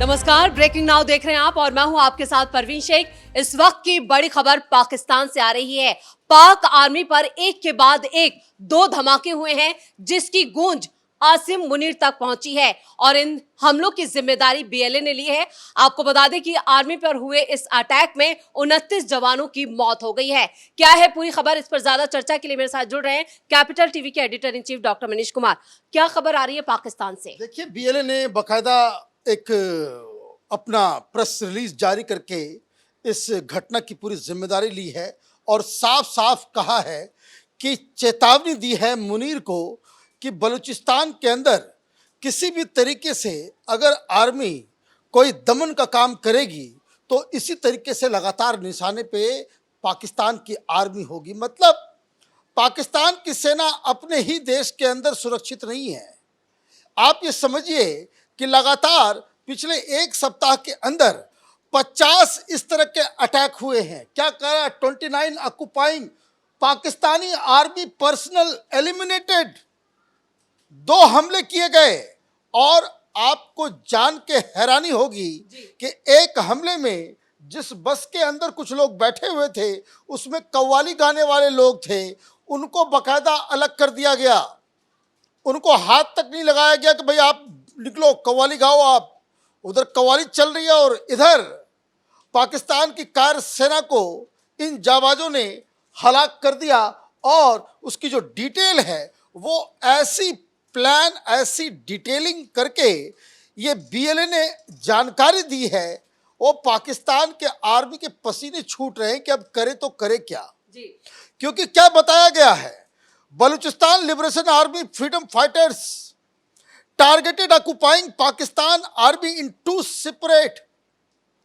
नमस्कार, breaking now देख रहे हैं आप और मैं हूं आपके साथ परवीन शेख। इस वक्त की बड़ी खबर पाकिस्तान से आ रही है। पाक आर्मी पर एक के बाद एक दो धमाके हुए हैं जिसकी गूंज आसिम मुनीर तक पहुंची है और इन हमलों की जिम्मेदारी बीएलए ने ली है। आपको बता दें कि आर्मी पर हुए इस अटैक में 29 जवानों की मौत हो गई है। क्या है पूरी खबर, इस पर ज्यादा चर्चा के लिए मेरे साथ जुड़ रहे हैं कैपिटल टीवी के editor in chief doctor Manish Kumar. क्या खबर आ रही है पाकिस्तान से? देखिए, बीएलए ने बाकायदा एक अपना प्रेस रिलीज जारी करके इस घटना की पूरी जिम्मेदारी ली है और साफ साफ कहा है कि चेतावनी दी है मुनीर को कि बलूचिस्तान के अंदर किसी भी तरीके से अगर आर्मी कोई दमन का काम करेगी तो इसी तरीके से लगातार निशाने पे पाकिस्तान की आर्मी होगी। मतलब पाकिस्तान की सेना अपने ही देश के अंदर सुरक्षित नहीं है। आप ये समझिए कि लगातार पिछले एक सप्ताह के अंदर 50 इस तरह के अटैक हुए हैं। क्या कह रहा है, 29 occupying Pakistani army personal eliminated, 2 हमले किए गए। और आपको जान के हैरानी होगी कि एक हमले में जिस बस के अंदर कुछ लोग बैठे हुए थे उसमें कव्वाली गाने वाले लोग थे, उनको बाकायदा अलग कर दिया गया। उनको हाथ तक नहीं लगाया गया कि भाई आप निकलो कव्वाली गाओ। आप उधर कव्वाली चल रही है और इधर पाकिस्तान की कार सेना को इन जाबाजों ने हलाक कर दिया। और उसकी जो डिटेल है वो ऐसी प्लान, ऐसी डिटेलिंग करके ये बीएलए ने जानकारी दी है। वो पाकिस्तान के आर्मी के पसीने छूट रहे हैं कि अब करे तो करे क्या जी। क्योंकि क्या बताया गया है, Balochistan liberation army freedom fighters targeted occupying Pakistan army in 2 separate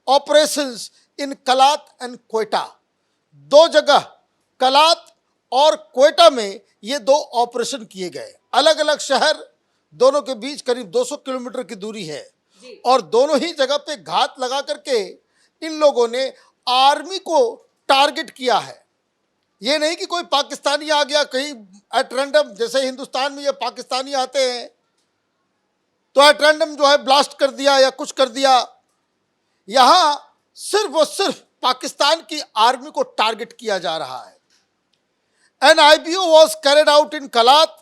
operations in Kalat and Quetta। 2 जगह कलात और क्वेटा में ये 2 ऑपरेशन किए गए। अलग अलग शहर, दोनों के बीच करीब 200 किलोमीटर की दूरी है और दोनों ही जगह पे घात लगा करके इन लोगों ने आर्मी को टारगेट किया है। ये नहीं कि कोई पाकिस्तानी आ गया कहीं एट रैंडम, जैसे हिंदुस्तान में ये पाकिस्तानी आते हैं तो एट रैंडम जो है ब्लास्ट कर दिया या कुछ कर दिया। यहां सिर्फ और सिर्फ पाकिस्तान की आर्मी को टारगेट किया जा रहा है। An IBO was carried out in Kalat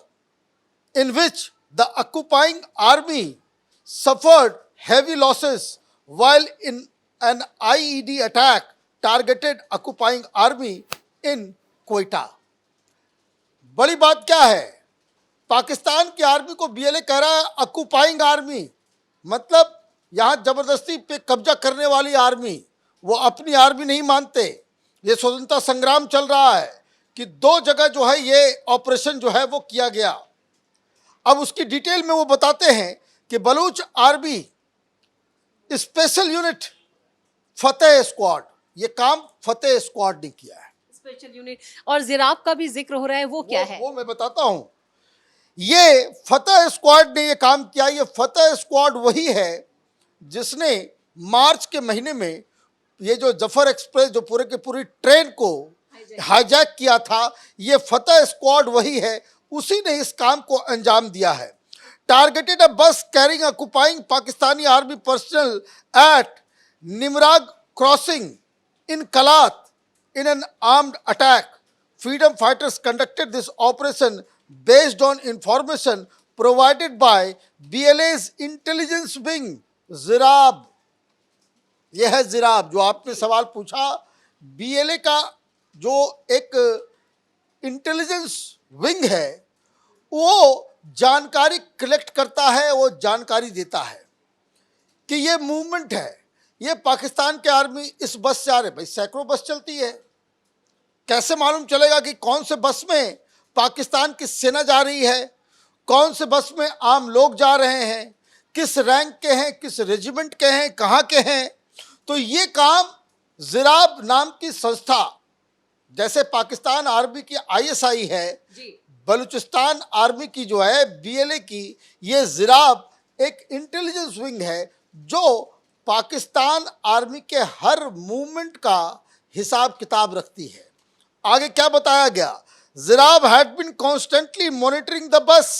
in which the occupying army suffered heavy losses while in an IED attack targeted occupying army in Quetta. बड़ी बात क्या है, पाकिस्तान की आर्मी को बीएलए कह रहा है ऑक्युपाइंग आर्मी, मतलब यहां जबरदस्ती पे कब्जा करने वाली आर्मी। वो अपनी आर्मी नहीं मानते। ये स्वतंत्रता संग्राम चल रहा है कि 2 जगह जो है ये ऑपरेशन जो है वो किया गया। अब उसकी डिटेल में वो बताते हैं कि बलूच आर्मी स्पेशल यूनिट फतेह स्क्वाड, ये काम फतेह स्क्वाड ने किया है। स्पेशल यूनिट और जिराब का भी जिक्र हो रहा है, वो क्या है? वो मैं बताता हूं। ये फतेह स्क्वाड ने ये काम किया। ये फतेह स्क्वाड वही है जिसने मार्च के महीने में ये जो जफर एक्सप्रेस जो पूरे के पूरी ट्रेन को हाईजैक किया था, ये फतेह स्क्वाड वही है, उसी ने इस काम को अंजाम दिया है। Targeted a bus carrying occupying Pakistani army personnel at Nimrag crossing in Kalat in an armed attack। Freedom fighters conducted this operation based on information provided by BLA's intelligence wing जिराब। यह है जिराब जो आपने सवाल पूछा। बीएलए का जो एक इंटेलिजेंस विंग है वो जानकारी कलेक्ट करता है, वो जानकारी देता है कि ये मूवमेंट है, ये पाकिस्तान के आर्मी इस बस से आ रहे। भाई सैकड़ों बस चलती है, कैसे मालूम चलेगा कि कौन से बस में पाकिस्तान की सेना जा रही है, कौन से बस में आम लोग जा रहे हैं, किस रैंक के हैं, किस रेजिमेंट के हैं, कहाँ के हैं। तो ये काम जिराब नाम की संस्था, जैसे पाकिस्तान आर्मी की आईएसआई है, बलूचिस्तान आर्मी की जो है बीएलए की, ये जिराब एक इंटेलिजेंस विंग है जो पाकिस्तान आर्मी के हर मूवमेंट का हिसाब किताब रखती है। आगे क्या बताया गया, Zirab had been constantly monitoring the bus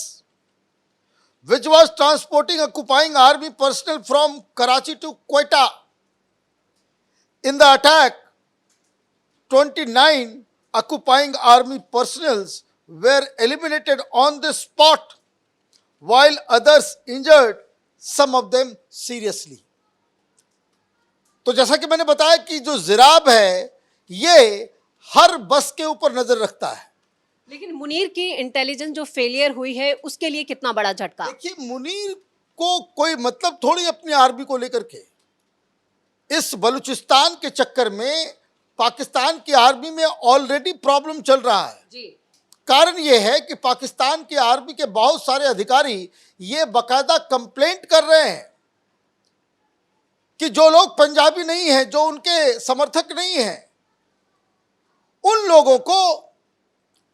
which was transporting occupying army personnel from Karachi to Quetta. In the attack, 29 occupying army personnel were eliminated on the spot, while others injured, some of them seriously. तो जैसा कि मैंने बताया कि जो जिराब है ये हर बस के ऊपर नजर रखता है। लेकिन मुनीर की इंटेलिजेंस जो फेलियर हुई है उसके लिए कितना बड़ा झटका। देखिए, मुनीर को कोई मतलब थोड़ी अपनी आर्मी को लेकर के। इस बलूचिस्तान के चक्कर में पाकिस्तान की आर्मी में ऑलरेडी प्रॉब्लम चल रहा है जी। कारण यह है कि पाकिस्तान की आर्मी के बहुत सारे अधिकारी ये बाकायदा कंप्लेंट कर रहे हैं कि जो लोग पंजाबी नहीं हैं, जो उनके समर्थक नहीं हैं, उन लोगों को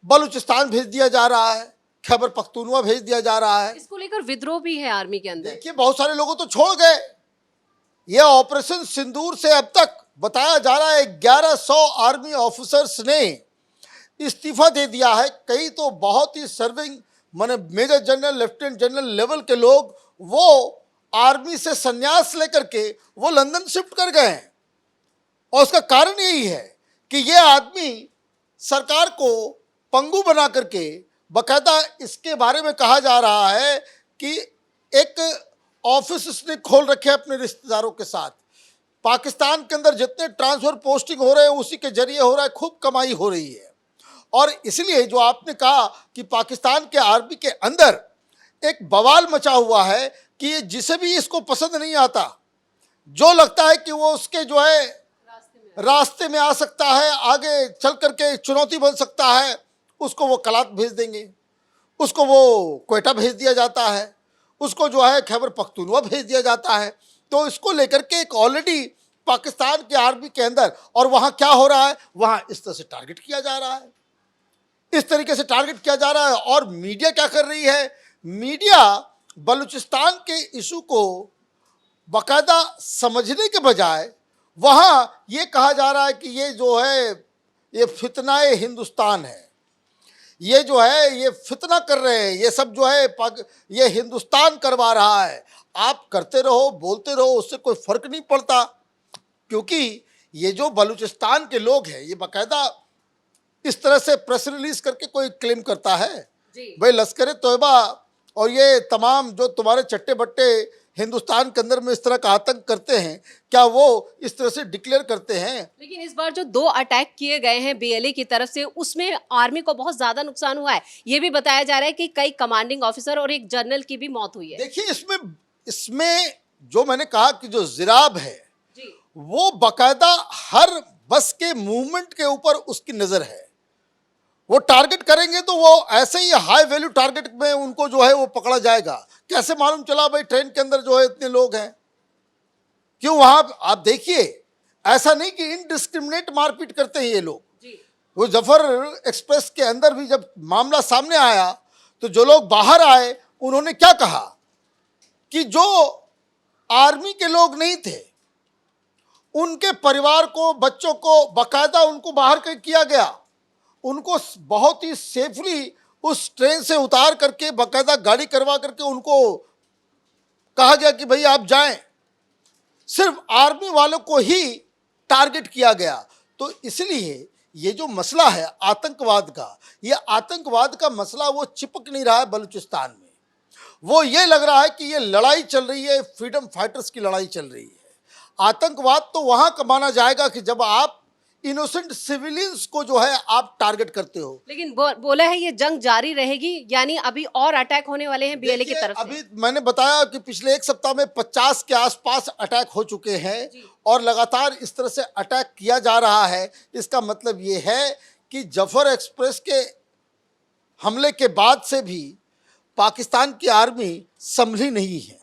बलूचिस्तान भेज दिया जा रहा है, खैबर पख्तूनवा भेज दिया जा रहा है। इसको लेकर विद्रोह भी है आर्मी के अंदर। देखिए, बहुत सारे लोगों तो छोड़ गए। यह ऑपरेशन सिंदूर से अब तक बताया जा रहा है 1100 आर्मी ऑफिसर्स ने इस्तीफा दे दिया है। कई तो बहुत ही सर्विंग माने major general, lieutenant general level के लोग वो आर्मी से संन्यास लेकर के वो लंदन शिफ्ट कर गए हैं। और उसका कारण यही है कि ये आदमी सरकार को पंगु बना करके, बाकायदा इसके बारे में कहा जा रहा है कि एक ऑफिस इसने खोल रखे अपने रिश्तेदारों के साथ। पाकिस्तान के अंदर जितने ट्रांसफर पोस्टिंग हो रहे हैं उसी के जरिए हो रहा है, खूब कमाई हो रही है। और इसलिए जो आपने कहा कि पाकिस्तान के आर्मी के अंदर एक बवाल मचा हुआ है कि जिसे भी इसको पसंद नहीं आता, जो लगता है कि वो उसके जो है रास्ते में आ सकता है, आगे चल करके चुनौती बन सकता है, उसको वो कलात भेज देंगे, उसको वो क्वेटा भेज दिया जाता है, उसको जो है खैबर पख्तूनवा भेज दिया जाता है। तो इसको लेकर के एक ऑलरेडी पाकिस्तान के आर्मी के अंदर, और वहाँ क्या हो रहा है, वहाँ इस तरह से टारगेट किया जा रहा है, इस तरीके से टारगेट किया जा रहा है। और मीडिया क्या कर रही है, मीडिया बलूचिस्तान के इशू को बाकायदा समझने के बजाय वहाँ ये कहा जा रहा है कि ये जो है ये फितनाए हिंदुस्तान है, ये जो है ये फितना कर रहे हैं, ये सब जो है ये हिंदुस्तान करवा रहा है। आप करते रहो, बोलते रहो, उससे कोई फर्क नहीं पड़ता, क्योंकि ये जो बलूचिस्तान के लोग हैं ये बाकायदा इस तरह से प्रेस रिलीज करके कोई क्लेम करता है भाई लश्कर तोयबा और ये तमाम जो तुम्हारे चट्टे बट्टे हिंदुस्तान के अंदर में इस तरह का आतंक करते हैं, क्या वो इस तरह से डिक्लेयर करते हैं? लेकिन इस बार जो 2 अटैक किए गए हैं बीएलए की तरफ से, उसमें आर्मी को बहुत ज्यादा नुकसान हुआ है। ये भी बताया जा रहा है कि कई कमांडिंग ऑफिसर और एक जनरल की भी मौत हुई है। देखिए, इसमें जो मैंने कहा कि जो जिराब है जी। वो बाकायदा हर बस के मूवमेंट के ऊपर उसकी नजर है। वो टारगेट करेंगे तो वो ऐसे ही हाई वैल्यू टारगेट में उनको जो है वो पकड़ा जाएगा। कैसे मालूम चला भाई ट्रेन के अंदर जो है इतने लोग हैं? क्यों वहां आप देखिए, ऐसा नहीं कि इनडिस्क्रिमिनेट मारपीट करते हैं ये लोग। वो जफर एक्सप्रेस के अंदर भी जब मामला सामने आया तो जो लोग बाहर आए उन्होंने क्या कहा कि जो आर्मी के लोग नहीं थे उनके परिवार को, बच्चों को बाकायदा उनको बाहर किया गया, उनको बहुत ही सेफली उस ट्रेन से उतार करके बाकायदा गाड़ी करवा करके उनको कहा गया कि भाई आप जाएं। सिर्फ आर्मी वालों को ही टारगेट किया गया। तो इसलिए ये जो मसला है आतंकवाद का, ये आतंकवाद का मसला वो चिपक नहीं रहा है बलूचिस्तान में। वो ये लग रहा है कि ये लड़ाई चल रही है, फ्रीडम फाइटर्स की लड़ाई चल रही है। आतंकवाद तो वहां कमाना जाएगा कि जब आप इनोसेंट सिविलियंस को जो है आप टारगेट करते हो। लेकिन बोला है ये जंग जारी रहेगी, यानी अभी और अटैक होने वाले हैं बीएलए की तरफ से। अभी मैंने बताया कि पिछले एक सप्ताह में 50 के आसपास अटैक हो चुके हैं और लगातार इस तरह से अटैक किया जा रहा है। इसका मतलब ये है कि जफर एक्सप्रेस के हमले के बाद से भी पाकिस्तान की आर्मी संभली नहीं है,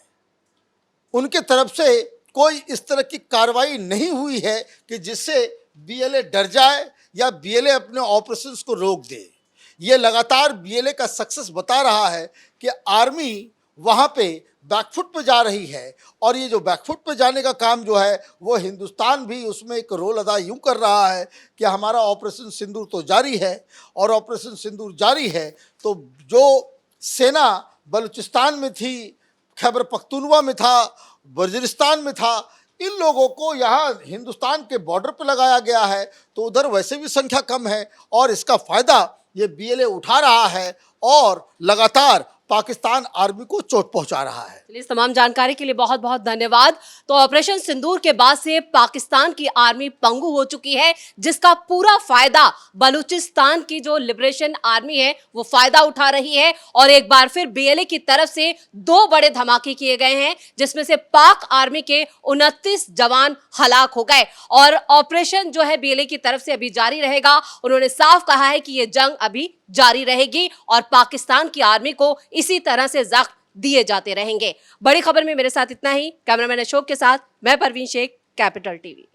उनके तरफ से कोई इस तरह की कार्रवाई नहीं हुई है कि जिससे बीएलए डर जाए या बीएलए अपने ऑपरेशंस को रोक दे। ये लगातार बीएलए का सक्सेस बता रहा है कि आर्मी वहाँ पे बैकफुट पे जा रही है। और ये जो बैकफुट पे जाने का काम जो है वो हिंदुस्तान भी उसमें एक रोल अदा यूँ कर रहा है कि हमारा ऑपरेशन सिंदूर तो जारी है, और ऑपरेशन सिंदूर जारी है तो जो सेना बलूचिस्तान में थी, खैबर पख्तूनवा में था, वजीरिस्तान में था। इन लोगों को यहाँ हिंदुस्तान के बॉर्डर पर लगाया गया है, तो उधर वैसे भी संख्या कम है और इसका फायदा ये बीएलए उठा रहा है और लगातार पाकिस्तान आर्मी को चोट पहुंचा रहा है। चलिए, इस तमाम जानकारी के लिए बहुत बहुत धन्यवाद। तो ऑपरेशन सिंदूर के बाद से पाकिस्तान की आर्मी पंगु हो चुकी है, जिसका पूरा फायदा बलूचिस्तान की जो लिबरेशन आर्मी है वो फायदा उठा रही है। और एक बार फिर बीएलए की तरफ से 2 बड़े धमाके किए गए हैं, जिसमें से पाक आर्मी के 29 जवान हलाक हो गए। और ऑपरेशन जो है बीएलए की तरफ से अभी जारी रहेगा। उन्होंने साफ कहा है कि यह जंग अभी जारी रहेगी और पाकिस्तान की आर्मी को इसी तरह से जख्म दिए जाते रहेंगे। बड़ी खबर में मेरे साथ इतना ही। कैमरामैन अशोक के साथ मैं परवीन शेख, कैपिटल टीवी।